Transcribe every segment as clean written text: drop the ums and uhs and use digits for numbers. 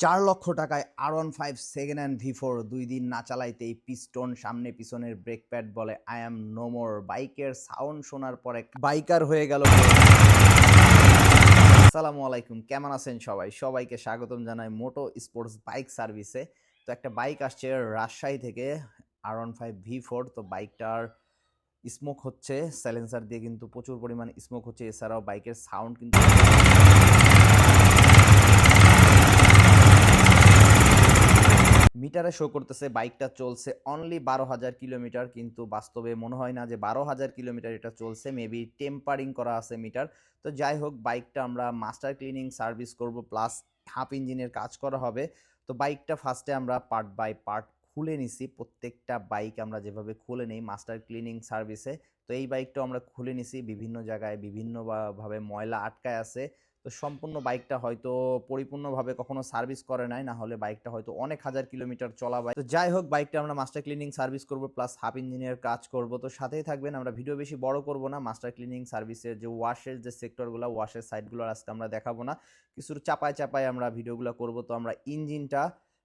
৳৪,০০,০০০ R15 second hand V4 ২ দিন না চালাইতেই piston সামনে পিছনের ব্রেক প্যাড বলে আই অ্যাম নো মোর। বাইকের সাউন্ড শোনার পরে বাইকার হয়ে গেল। আসসালামু আলাইকুম, কেমন আছেন সবাই? সবাইকে স্বাগতম জানাই মোটো স্পোর্টস বাইক সার্ভিসে। তো একটা বাইক আসছে রাজশাহী থেকে R15 V4। তো বাইকটার স্মোক হচ্ছে, সাইলেন্সার দিয়ে কিন্তু প্রচুর পরিমাণ স্মোক হচ্ছে। এছাড়াও বাইকের সাউন্ড কিন্তু মিটারে শো করতেছে বাইকটা চলছে অনলি 12,000 কিলোমিটার, কিন্তু বাস্তবে মনে হয় না যে 12,000 কিলোমিটার এটা চলছে, মেবি টেম্পারিং করা আছে মিটার। তো যাই হোক, বাইকটা আমরা মাস্টার ক্লিনিং সার্ভিস করব, প্লাস হাফ ইঞ্জিনের কাজ করা হবে। তো বাইকটা ফার্স্টে আমরা পার্ট বাই পার্ট খুলে নিছি। প্রত্যেকটা বাইক আমরা যেভাবে খুলে নেই মাস্টার ক্লিনিং সার্ভিসে, তো এই বাইকটাও আমরা খুলে নিছি। বিভিন্ন জায়গায় বিভিন্নভাবে ময়লা আটকায় আছে। তো সম্পূর্ণ বাইকটা হয়তো পরিপূর্ণভাবে কখনো সার্ভিস করে নাই, না হলে বাইকটা হয়তো অনেক হাজার কিলোমিটার চলা বাইক। তো যাই হোক, বাইকটা আমরা মাস্টার ক্লিনিং সার্ভিস করব, প্লাস হাফ ইঞ্জিনিয়ার কাজ করব। তো সাথেই থাকবেন, আমরা ভিডিও বেশি বড় করব না। মাস্টার ক্লিনিং সার্ভিসের যে ওয়াশের যে সেক্টরগুলো, ওয়াশের সাইডগুলো আজকে আমরা দেখাবো না, কিছু চাপায় চাপায় আমরা ভিডিওগুলো করব। তো আমরা ইঞ্জিনটা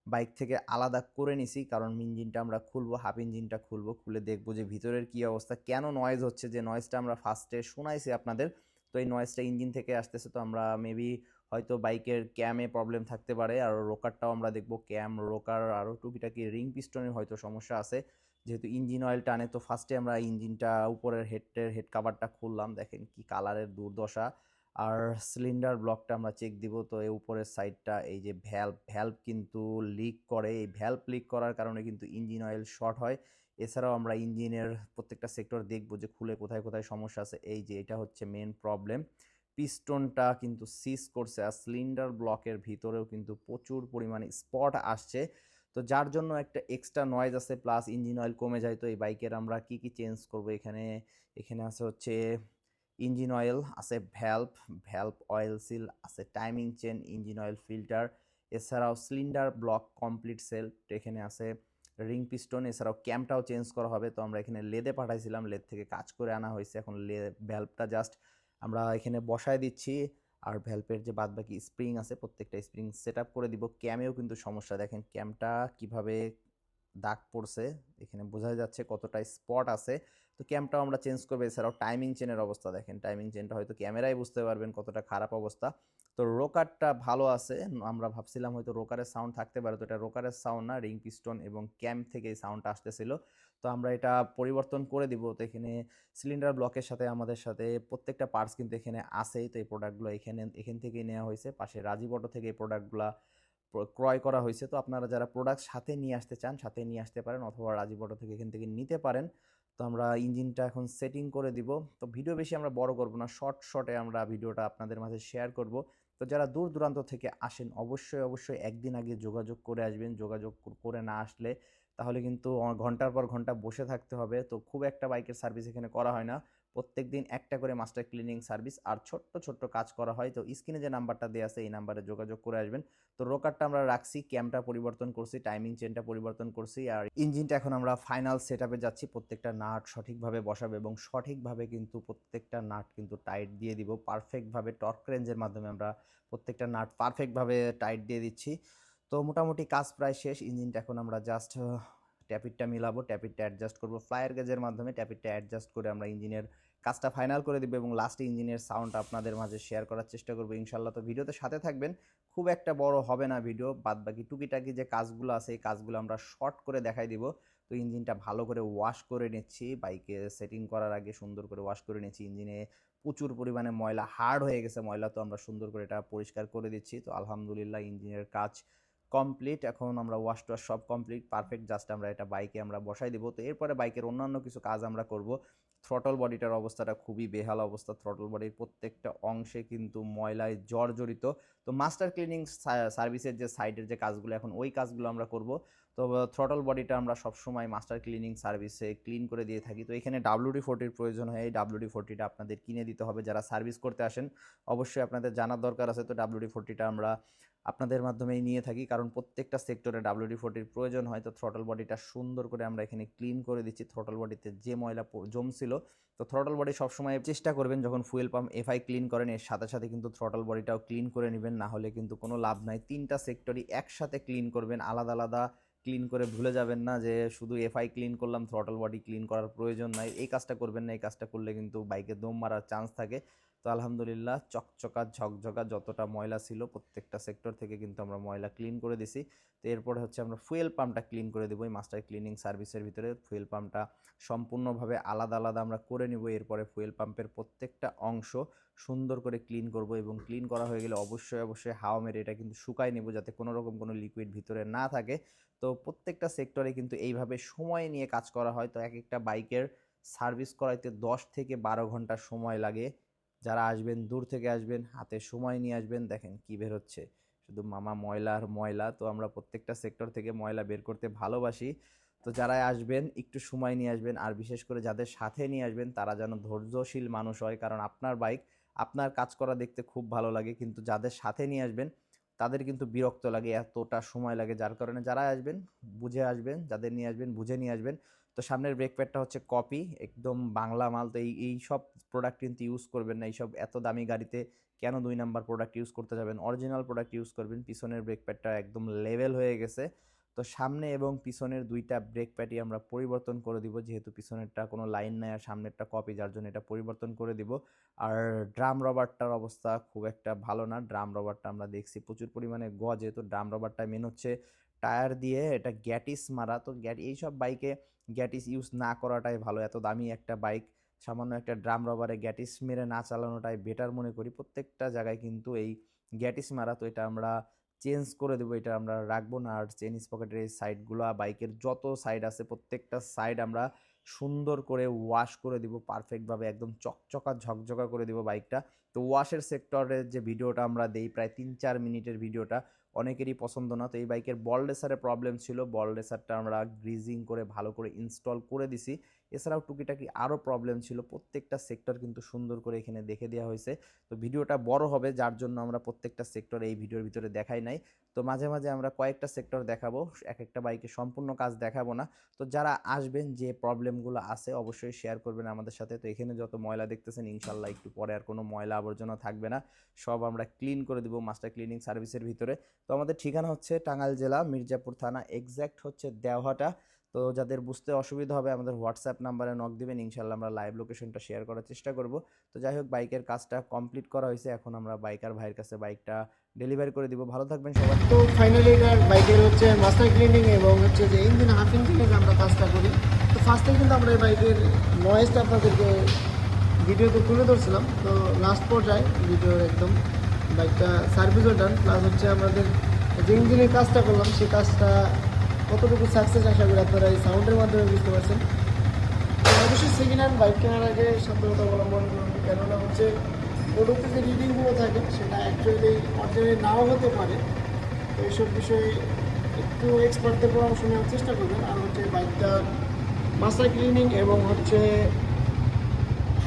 বাইক থেকে আলাদা করে নিছি, কারণ ইঞ্জিনটা আমরা খুলবো, হাফ ইঞ্জিনটা খুলবো, খুলে দেখবো যে ভিতরের কি অবস্থা, কেন নয়েজ হচ্ছে। যে নয়েজটা আমরা ফার্স্টে শোনাইছি আপনাদের, তো এই নয়েজটা ইঞ্জিন থেকে আসতেছে। তো আমরা মেবি হয়তো বাইকের ক্যামে প্রবলেম থাকতে পারে, আর রোকারটাও আমরা দেখবো, ক্যাম রোকার আরও টুকিটাকি রিং পিস্টনের হয়তো সমস্যা আছে, যেহেতু ইঞ্জিন অয়েল টানে। তো ফার্স্টে আমরা ইঞ্জিনটা উপরের হেড কাভারটা খুললাম, দেখেন কি কালারের দুর্দশা। আর সিলিন্ডার ব্লকটা আমরা চেক দিব। তো এই উপরের সাইডটা, এই যে ভ্যালভ কিন্তু লিক করে, এই ভ্যালভ লিক করার কারণে কিন্তু ইঞ্জিন অয়েল শর্ট হয়। এছাড়াও আমরা ইঞ্জিনের প্রত্যেকটা সেক্টর দেখবো যে খুলে কোথায় কোথায় সমস্যা আছে। এই যে এটা হচ্ছে মেন প্রবলেম, পিস্টনটা কিন্তু সিজ করছে, আর সিলিন্ডার ব্লকের ভিতরেও কিন্তু প্রচুর পরিমাণে স্পট আসছে। তো যার জন্য একটা এক্সট্রা নয়েজ আছে, প্লাস ইঞ্জিন অয়েল কমে যায়। তো এই বাইকের আমরা কি কি চেঞ্জ করব, এখানে এখানে আছে হচ্ছে ইঞ্জিন অয়েল, আছে ভ্যালভ অয়েল সিল, আছে timing chain, engine oil filter, এছাড়াও সিলিন্ডার ব্লক কমপ্লিট সেল, এখানে আছে রিং পিস্টন, এছাড়াও ক্যামটাও চেঞ্জ করা হবে। তো আমরা এখানে লেদে পাঠাইছিলাম, লেদ থেকে কাজ করে আনা হয়েছে। এখন ভ্যালভটা জাস্ট আমরা এখানে বসায় দিচ্ছি। আর ভ্যালভের যে বাদবাকি স্প্রিং আছে, প্রত্যেকটা স্প্রিং সেট আপ করে দিব। ক্যামেও কিন্তু সমস্যা, দেখেন ক্যামটা কিভাবে দাগ পড়ছে, এখানে বোঝা যাচ্ছে কতটা স্পট আছে। তো ক্যামটাও আমরা চেঞ্জ করবো। এছাড়াও টাইমিং চেনের অবস্থা দেখেন, টাইমিং চেনটা হয়তো ক্যামেরায় বুঝতে পারবেন কতটা খারাপ অবস্থা। তো রোকারটা ভালো আছে, আমরা ভাবছিলাম হয়তো রোকারের সাউন্ড থাকতে পারে, তো এটা রোকারের সাউন্ড না, রিং পিস্টন এবং ক্যাম থেকে এই সাউন্ডটা আসতেছিল। তো আমরা এটা পরিবর্তন করে দিব। তো এখানে সিলিন্ডার ব্লকের সাথে আমাদের সাথে প্রত্যেকটা পার্টস কিন্তু এখানে আসেই। তো এই প্রোডাক্টগুলো এখান থেকেই নেওয়া হয়েছে, পাশে রাজীব অটো থেকে এই প্রোডাক্টগুলো ক্রয় করা হয়েছে। তো আপনারা যারা প্রোডাক্ট সাথে নিয়ে আসতে চান, সাথে নিয়ে আসতে পারেন, অথবা রাজীব অটো থেকে এখান থেকে নিতে পারেন। তো আমরা ইঞ্জিনটা এখন সেটিং করে দিব। তো ভিডিও বেশি আমরা বড় করব না, শর্টে আমরা ভিডিওটা আপনাদের মাঝে শেয়ার করব। তো যারা দূর দূরান্ত থেকে আসেন, অবশ্যই একদিন আগে যোগাযোগ করে আসবেন। যোগাযোগ করে না আসলে তাহলে কিন্তু ঘন্টার পর ঘন্টা বসে থাকতে হবে। তো খুব একটা বাইকের সার্ভিস এখানে করা হয় না, প্রত্যেকদিন একটা করে মাস্টার ক্লিনিং সার্ভিস আর ছোট্ট কাজ করা হয়। তো স্ক্রিনে যে নাম্বারটা দেওয়া আছে, এই নাম্বারে যোগাযোগ করে আসবেন। তো রোকারটা আমরা রাখছি, ক্যামটা পরিবর্তন করছি, টাইমিং চেনটা পরিবর্তন করছি, আর ইঞ্জিনটা এখন আমরা ফাইনাল সেটআপে যাচ্ছি। প্রত্যেকটা নাট সঠিকভাবে বসাবে এবং সঠিকভাবে কিন্তু প্রত্যেকটা নাট কিন্তু টাইট দিয়ে দিব পারফেক্টভাবে। টর্ক রেঞ্জের মাধ্যমে আমরা প্রত্যেকটা নাট পারফেক্টভাবে টাইট দিয়ে দিচ্ছি। তো মোটামুটি কাজ প্রায় শেষ। ইঞ্জিনটা এখন আমরা জাস্ট ট্যাপিটটা মিলাবো, ট্যাপিটটা অ্যাডজাস্ট করবো ফ্লায়ার গেজের মাধ্যমে। ট্যাপিটটা অ্যাডজাস্ট করে আমরা ইঞ্জিনের কাজটা ফাইনাল করে দিব এবং লাস্টে ইঞ্জিনের সাউন্ড আপনাদের মাঝে শেয়ার করার চেষ্টা করবো ইনশাল্লাহ। তো ভিডিওতে সাথে থাকবেন, খুব একটা বড় হবে না ভিডিও, বাদবাকি টুকিটাকি যে কাজগুলো আছে এই কাজগুলো আমরা শর্ট করে দেখাই দিব। তো ইঞ্জিনটা ভালো করে ওয়াশ করে নিচ্ছি, বাইকে সেটিং করার আগে সুন্দর করে ওয়াশ করে নিচ্ছি। ইঞ্জিনে প্রচুর পরিমাণে ময়লা হার্ড হয়ে গেছে ময়লা, তো আমরা সুন্দর করে এটা পরিষ্কার করে দিচ্ছি। তো আলহামদুলিল্লাহ ইঞ্জিনের কাজ কমপ্লিট। এখন আমরা ওয়াশ টোয়াশ সব কমপ্লিট পারফেক্ট, জাস্ট আমরা এটা বাইকে আমরা বসাই দিব। তো এরপরে বাইকের অন্যান্য কিছু কাজ আমরা করব। থ্রটল বডিটার অবস্থাটা খুবই বেহাল অবস্থা, থ্রটল বডির প্রত্যেকটা অংশে কিন্তু ময়লায় জর্জরিত। তো মাস্টার ক্লিনিং সার্ভিসের যে সাইডের যে কাজগুলো, এখন ওই কাজগুলো আমরা করব। তো থ্রটল বডিটা আমরা সবসময় মাস্টার ক্লিনিং সার্ভিসে ক্লিন করে দিয়ে থাকি। তো এখানে WD-40 প্রয়োজন হয়, এই WD-40টা আপনাদের কিনে দিতে হবে যারা সার্ভিস করতে আসেন। অবশ্যই আপনাদের জানার দরকার আছে। তো WD-40টা আমরা আপনাদের মাধ্যমেই নিয়ে থাকি, কারণ প্রত্যেকটা সেক্টরে WD-40 প্রয়োজন হয়। তো থ্রটল বডিটা সুন্দর করে আমরা এখানে ক্লিন করে দিচ্ছি। থ্রটল বডিতে যে ময়লা জমছিল, তো থ্রটল বডি সবসময় চেষ্টা করবেন যখন ফুয়েল পাম্প এফআই ক্লিন করেন এর সাথে সাথে কিন্তু থ্রটল বডিটাও ক্লিন করে নেবেন, না হলে কিন্তু কোনো লাভ নাই। 3টা সেক্টরই একসাথে ক্লিন করবেন, আলাদা আলাদা ক্লিন করে ভুলে যাবেন না যে শুধু এফআই ক্লিন করলাম, থ্রটল বডি ক্লিন করার প্রয়োজন নাই। এই কাজটা করবেন না, এই কাজটা করলে কিন্তু বাইকে দম মারার চান্স থাকে। তো আলহামদুলিল্লাহ চকচকা ঝকঝকা যতটা ময়লা ছিল প্রত্যেকটা সেক্টর থেকে কিন্তু আমরা ময়লা ক্লিন করে দিছি। তো এরপরে হচ্ছে আমরা ফুয়েল পাম্পটা ক্লিন করে দেবো। এই মাস্টার ক্লিনিং সার্ভিসের ভিতরে ফুয়েল পাম্পটা সম্পূর্ণভাবে আলাদা আলাদা আমরা করে নিব। এরপরে ফুয়েল পাম্পের প্রত্যেকটা অংশ সুন্দর করে ক্লিন করব, এবং ক্লিন করা হয়ে গেলে অবশ্যই হাওয়া মেরে এটা কিন্তু শুকায় নেব যাতে কোনো রকম কোনো লিকুইড ভিতরে না থাকে। তো প্রত্যেকটা সেক্টরে কিন্তু এইভাবে সময় নিয়ে কাজ করা হয়। তো এক একটা বাইকের সার্ভিস করাইতে 10 থেকে 12 ঘন্টা সময় লাগে। যারা আসবেন দূর থেকে আসবেন, হাতে সময় নিয়ে আসবেন। দেখেন কি বের হচ্ছে, শুধু মামা ময়লা আর ময়লা। তো আমরা প্রত্যেকটা সেক্টর থেকে ময়লা বের করতে ভালোবাসি। তো যারা আসবেন একটু সময় নিয়ে আসবেন, আর বিশেষ করে যাদের সাথে নিয়ে আসবেন তারা যেন ধৈর্যশীল মানুষ হয়, কারণ আপনার বাইক আপনার কাজ করা দেখতে খুব ভালো লাগে, কিন্তু যাদের সাথে নিয়ে আসবেন তাদের কিন্তু বিরক্ত লাগে, এতটা সময় লাগে। যার কারণে যারা আসবেন বুঝে আসবেন, যাদের নিয়ে আসবেন বুঝে নিয়ে আসবেন। তো সামনের ব্রেক প্যাডটা হচ্ছে কপি, একদম বাংলা মাল। তো এই সব প্রোডাক্ট কিন্তু ইউজ করবেন না। এইসব এত দামি গাড়িতে কেন 2 নাম্বার প্রোডাক্ট ইউজ করতে যাবেন, অরিজিনাল প্রোডাক্ট ইউজ করবেন। পিছনের ব্রেক প্যাডটা একদম লেভেল হয়ে গেছে। তো সামনে এবং পিছনের 2টা ব্রেক প্যাডই আমরা পরিবর্তন করে দিব, যেহেতু পিছনেরটা কোনো লাইন নাই আর সামনেরটা কপি, যার জন্য এটা পরিবর্তন করে দিব। আর ড্রাম রবারটার অবস্থা খুব একটা ভালো না। ড্রাম রবারটা আমরা দেখছি প্রচুর পরিমাণে গজে। তো ড্রাম রবারটা মেন হচ্ছে টায়ার দিয়ে এটা গ্যাটিস মারা। তো এইসব বাইকে গ্যাটিস ইউজ না করাটাই ভালো। এত দামি একটা বাইক সামান্য একটা ড্রাম রবারে গ্যাটিস মেরে না চালানোটাই বেটার মনে করি। প্রত্যেকটা জায়গায় কিন্তু এই গ্যাটিস মারা, তো এটা আমরা চেঞ্জ করে দেবো, এটা আমরা রাখবো না। আর চেন স্পকেটের এই সাইডগুলো, বাইকের যত সাইড আছে প্রত্যেকটা সাইড আমরা সুন্দর করে ওয়াশ করে দিব পারফেক্টভাবে, একদম চকচকা ঝকঝকা করে দিব বাইকটা। তো ওয়াশের সেক্টরের যে ভিডিওটা আমরা দেই প্রায় 3-4 মিনিটের ভিডিওটা অনেকেরই পছন্দ না। তো এই বাইকের বল রেসারে প্রবলেম ছিল, বল রেসারটা আমরা গ্রিজিং করে ভালো করে ইনস্টল করে দিছি। এছাড়াও টুকিটাকি আরও প্রবলেম ছিল, প্রত্যেকটা সেক্টর কিন্তু সুন্দর করে এখানে দেখে দেওয়া হয়েছে। তো ভিডিওটা বড় হবে, যার জন্য আমরা প্রত্যেকটা সেক্টর এই ভিডিওর ভিতরে দেখাই নাই। তো মাঝে মাঝে আমরা কয়েকটা সেক্টর দেখাবো, এক একটা বাইকে সম্পূর্ণ কাজ দেখাবো না। তো যারা আসবেন যে প্রবলেমগুলো আছে অবশ্যই শেয়ার করবেন আমাদের সাথে। তো এখানে যত ময়লা দেখতেছেন ইনশাল্লাহ একটু পরে আর কোনো ময়লা আবর্জনা থাকবে না, সব আমরা ক্লিন করে দেবো মাস্টার ক্লিনিং সার্ভিসের ভিতরে। তো আমাদের ঠিকানা হচ্ছে টাঙ্গাইল জেলা মির্জাপুর থানা, এক্স্যাক্ট হচ্ছে দেওহাটা। তো যাদের বুঝতে অসুবিধা হবে আমাদের হোয়াটসঅ্যাপ নাম্বারে নক দিবেন, ইনশাল্লাহ আমরা লাইভ লোকেশনটা শেয়ার করার চেষ্টা করব। তো যাই হোক, বাইকের কাজটা কমপ্লিট করা হয়েছে, এখন আমরা বাইকার ভাইয়ের কাছে বাইকটা ডেলিভারি করে দিব। ভালো থাকবেন সবাই। তো ফাইনালি এটার বাইকের হচ্ছে মাস্টার ক্লিনিং এবং হচ্ছে যে ইঞ্জিন হাফ ইঞ্জিনের আমরা কাজটা করি। তো ফার্স্টে কিন্তু আমরা এই বাইকের নয়েজটা আপনাদেরকে ভিডিওতে তুলে ধরছিলাম। তো লাস্ট পর্যায়ে ভিডিওর একদম বাইকটা সার্ভিসও ডান, প্লাস হচ্ছে আমাদের যে ইঞ্জিনের কাজটা করলাম সেই কাজটা কতটুকু সাকসেস আশা করি আপনারা এই সাউন্ডের মাধ্যমে বুঝতে পারছেন। তো অবশ্যই সেকেন্ড হ্যান্ড বাইক কেনার আগে সাবধানতা অবলম্বন করুন, কেননা হচ্ছে প্রোডাক্টে যে রিডিংগুলো থাকে সেটা অ্যাকচুয়ালি অরিজিনালি নাও হতে পারে। তো এইসব বিষয়ে একটু এক্সপার্টদের পরামর্শ নেওয়ার চেষ্টা করবেন। আর হচ্ছে বাইকটার মাস্টার ক্লিনিং এবং হচ্ছে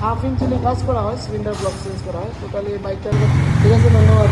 হাফ ইঞ্চিনে কাজ করা হয়, সিলিন্ডার ব্লক চেঞ্জ করা হয় টোটালি বাইকটার। ঠিক আছে, ধন্যবাদ।